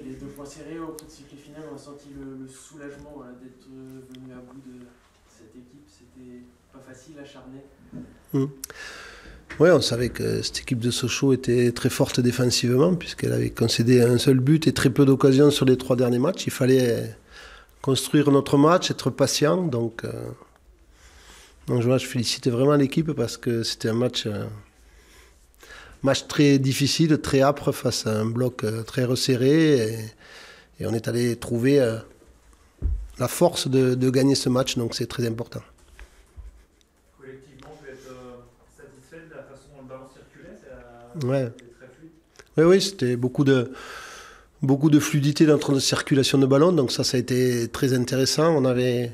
les 2 points serrés au coup de sifflet final, on a senti le soulagement voilà, d'être venu à bout de cette équipe. C'était pas facile, acharné. Oui, on savait que cette équipe de Sochaux était très forte défensivement puisqu'elle avait concédé un seul but et très peu d'occasions sur les 3 derniers matchs. Il fallait construire notre match, être patient. Donc je félicite vraiment l'équipe parce que c'était un match très difficile, très âpre face à un bloc très resserré. Et on est allé trouver la force de gagner ce match, donc c'est très important. Collectivement, vous êtes satisfait de la façon dont le ballon circulait? Ouais. C'était très fluide. Oui, c'était beaucoup de fluidité dans notre circulation de ballon, donc ça a été très intéressant. On avait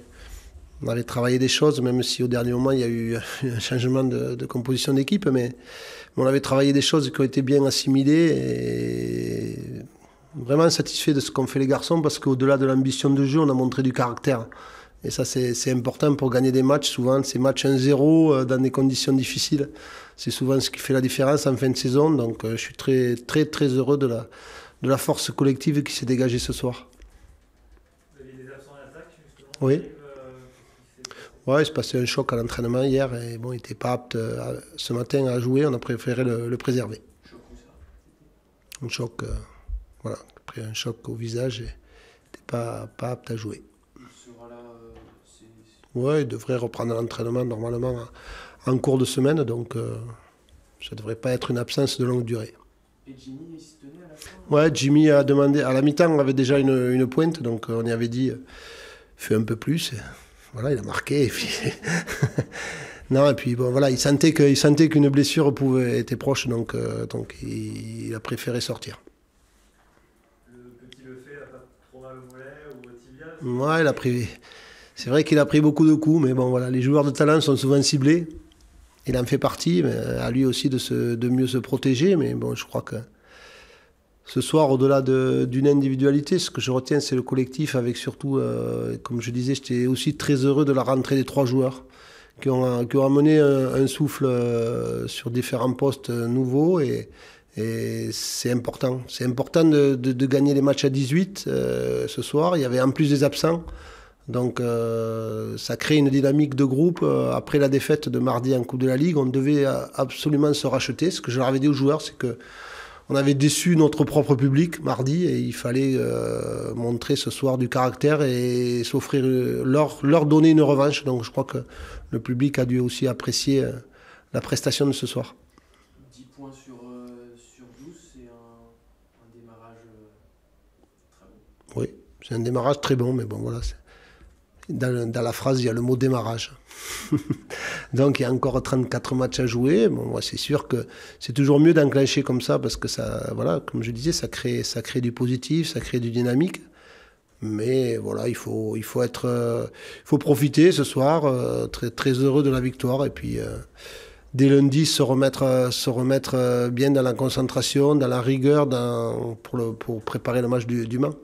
travaillé des choses, même si au dernier moment il y a eu un changement de composition d'équipe, mais on avait travaillé des choses qui ont été bien assimilées et vraiment satisfait de ce qu'ont fait les garçons parce qu'au-delà de l'ambition de jeu, on a montré du caractère. Et ça, c'est important pour gagner des matchs. Souvent, ces matchs 1-0 dans des conditions difficiles, c'est souvent ce qui fait la différence en fin de saison. Donc, je suis très, très, très heureux de la force collective qui s'est dégagée ce soir. Vous aviez des absents à l'attaque, justement? Oui. Ouais, il s'est passé un choc à l'entraînement hier et bon, il n'était pas apte ce matin à jouer. On a préféré le préserver. Choc où ça? Un choc, voilà, après un choc au visage et il n'était pas apte à jouer. Il sera là, Ouais, il devrait reprendre l'entraînement normalement en cours de semaine, donc ça ne devrait pas être une absence de longue durée. Et Jimmy, il se tenait à la fin? Ouais, Jimmy a demandé, à la mi-temps, on avait déjà une pointe, donc on y avait dit, fais un peu plus. Et voilà, il a marqué, et puis... Non, et puis bon, voilà, il sentait qu'une blessure était proche, donc il a préféré sortir. Le petit Lefebvre, il n'a pas trop mal au mollet ou au tibia? Ouais, il a pris... C'est vrai qu'il a pris beaucoup de coups, mais bon, voilà, les joueurs de talent sont souvent ciblés. Il en fait partie, mais à lui aussi de mieux se protéger. Mais bon, je crois que ce soir, au-delà d'une individualité, ce que je retiens, c'est le collectif, avec surtout, comme je disais, j'étais aussi très heureux de la rentrée des 3 joueurs qui ont amené un souffle sur différents postes nouveaux. Et c'est important. C'est important de gagner les matchs à 18 ce soir. Il y avait en plus des absents. Donc ça crée une dynamique de groupe. Après la défaite de mardi en Coupe de la Ligue, on devait absolument se racheter. Ce que je leur avais dit aux joueurs, c'est que on avait déçu notre propre public mardi et il fallait montrer ce soir du caractère et s'offrir, leur donner une revanche. Donc je crois que le public a dû aussi apprécier la prestation de ce soir. 10 points sur 12, c'est un démarrage très bon. Oui, c'est un démarrage très bon, mais bon voilà. Dans la phrase, il y a le mot démarrage. Donc il y a encore 34 matchs à jouer. Bon, moi, c'est sûr que c'est toujours mieux d'enclencher comme ça parce que ça, voilà, comme je disais, ça crée du positif, ça crée du dynamique. Mais voilà, il faut profiter ce soir, très, très heureux de la victoire. Et puis dès lundi, se remettre bien dans la concentration, dans la rigueur, pour préparer le match du Mans.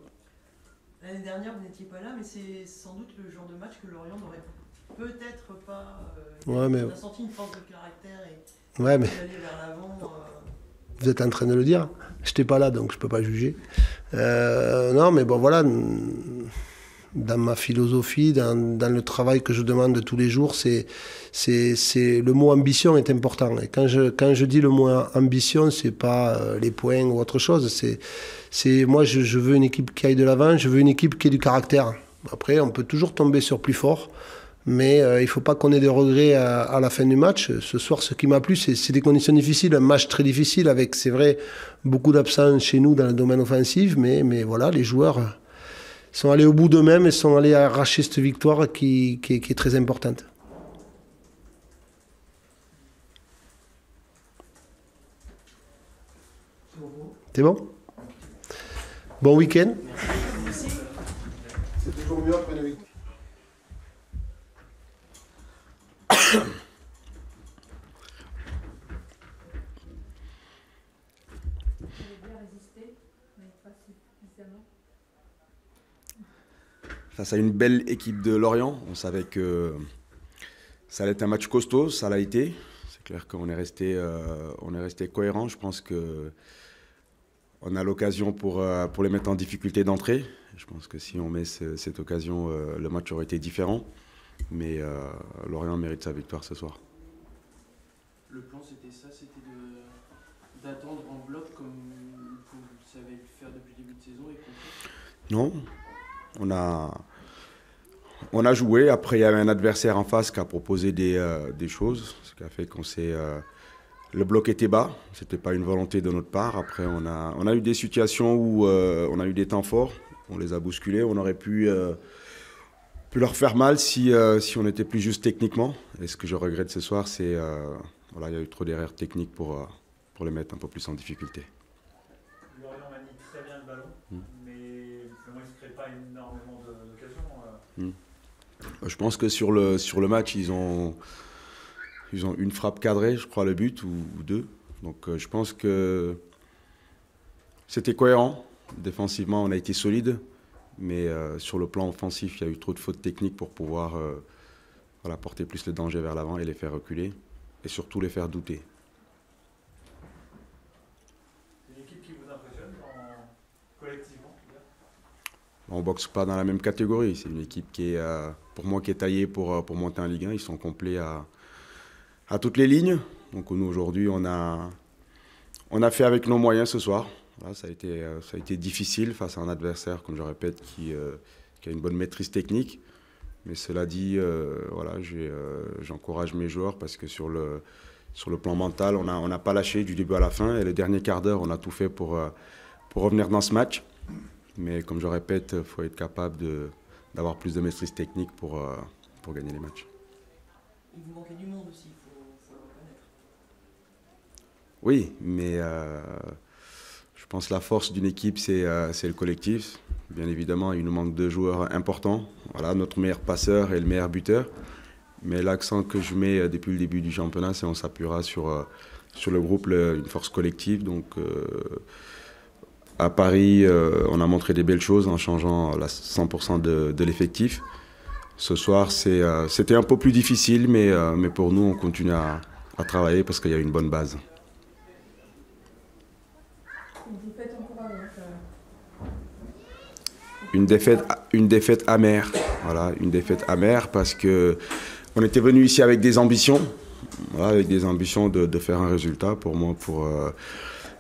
L'année dernière, vous n'étiez pas là, mais c'est sans doute le genre de match que Lorient n'aurait peut-être pas. Ouais, mais... On a senti une force de caractère et ouais, mais... d'aller vers l'avant. Vous êtes en train de le dire. Je n'étais pas là, donc je ne peux pas juger. Non, mais bon, voilà. Dans ma philosophie, dans le travail que je demande tous les jours, le mot ambition est important. Et quand je dis le mot ambition, c'est pas les points ou autre chose. Moi, je veux une équipe qui aille de l'avant, je veux une équipe qui ait du caractère. Après, on peut toujours tomber sur plus fort, mais il ne faut pas qu'on ait des regrets à la fin du match. Ce soir, ce qui m'a plu, c'est des conditions difficiles, un match très difficile avec, c'est vrai, beaucoup d'absents chez nous dans le domaine offensif, mais voilà, les joueurs sont allés au bout d'eux-mêmes et sont allés arracher cette victoire qui est très importante. C'est bon? Bon week-end. Merci. C'est toujours mieux après le week-end. Face à une belle équipe de Lorient, on savait que ça allait être un match costaud, ça l'a été. C'est clair qu'on est resté cohérent. Je pense que on a l'occasion pour les mettre en difficulté d'entrée. Je pense que si on met cette occasion, le match aurait été différent. Mais Lorient mérite sa victoire ce soir. Le plan c'était ça, c'était d'attendre en bloc comme vous savez le faire depuis le début de saison et Non, on a joué. Après, il y avait un adversaire en face qui a proposé des choses, ce qui a fait qu'on s'est... le bloc était bas, ce n'était pas une volonté de notre part. Après, on a eu des situations où on a eu des temps forts, on les a bousculés, on aurait pu leur faire mal si on était plus juste techniquement. Et ce que je regrette ce soir, c'est voilà, il y a eu trop d'erreurs techniques pour les mettre un peu plus en difficulté. Lorient manie très bien le ballon, mais finalement il ne se crée pas énormément d'occasions. Je pense que sur le match, ils ont une frappe cadrée, je crois, le but, ou deux. Donc je pense que c'était cohérent. Défensivement, on a été solide. Mais sur le plan offensif, il y a eu trop de fautes techniques pour pouvoir voilà, porter plus le danger vers l'avant et les faire reculer. Et surtout les faire douter. C'est une équipe qui vous impressionne collectivement? On ne boxe pas dans la même catégorie. C'est une équipe qui est, pour moi, qui est taillée pour monter en Ligue 1. Ils sont complets à toutes les lignes. Donc nous, aujourd'hui, on a fait avec nos moyens ce soir. Voilà, ça a été difficile face à un adversaire, comme je répète, qui a une bonne maîtrise technique. Mais cela dit, voilà, j'encourage mes joueurs parce que sur le plan mental, on n'a pas lâché du début à la fin. Et le dernier quart d'heure, on a tout fait pour revenir dans ce match. Mais comme je répète, il faut être capable d'avoir plus de maîtrise technique pour gagner les matchs. Il vous manquait du monde aussi, il faut le reconnaître. Oui, mais je pense que la force d'une équipe, c'est le collectif. Bien évidemment, il nous manque 2 joueurs importants. Voilà, notre meilleur passeur et le meilleur buteur. Mais l'accent que je mets depuis le début du championnat, c'est qu'on s'appuiera sur le groupe, une force collective. Donc, à Paris, on a montré des belles choses en changeant 100% de l'effectif. Ce soir, c'était un peu plus difficile, mais pour nous, on continue à travailler parce qu'il y a une bonne base. Une défaite amère. Voilà, une défaite amère parce que on était venu ici avec des ambitions, voilà, avec des ambitions de faire un résultat. Pour moi,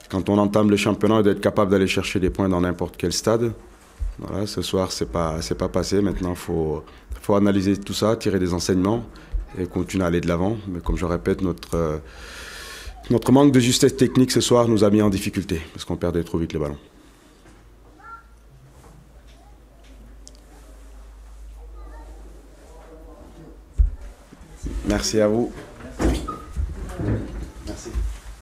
quand on entame le championnat, d'être capable d'aller chercher des points dans n'importe quel stade. Voilà, ce soir, c'est pas passé. Maintenant, faut analyser tout ça, tirer des enseignements et continuer à aller de l'avant. Mais comme je répète, notre manque de justesse technique ce soir nous a mis en difficulté parce qu'on perdait trop vite le ballon. Merci à vous. Merci.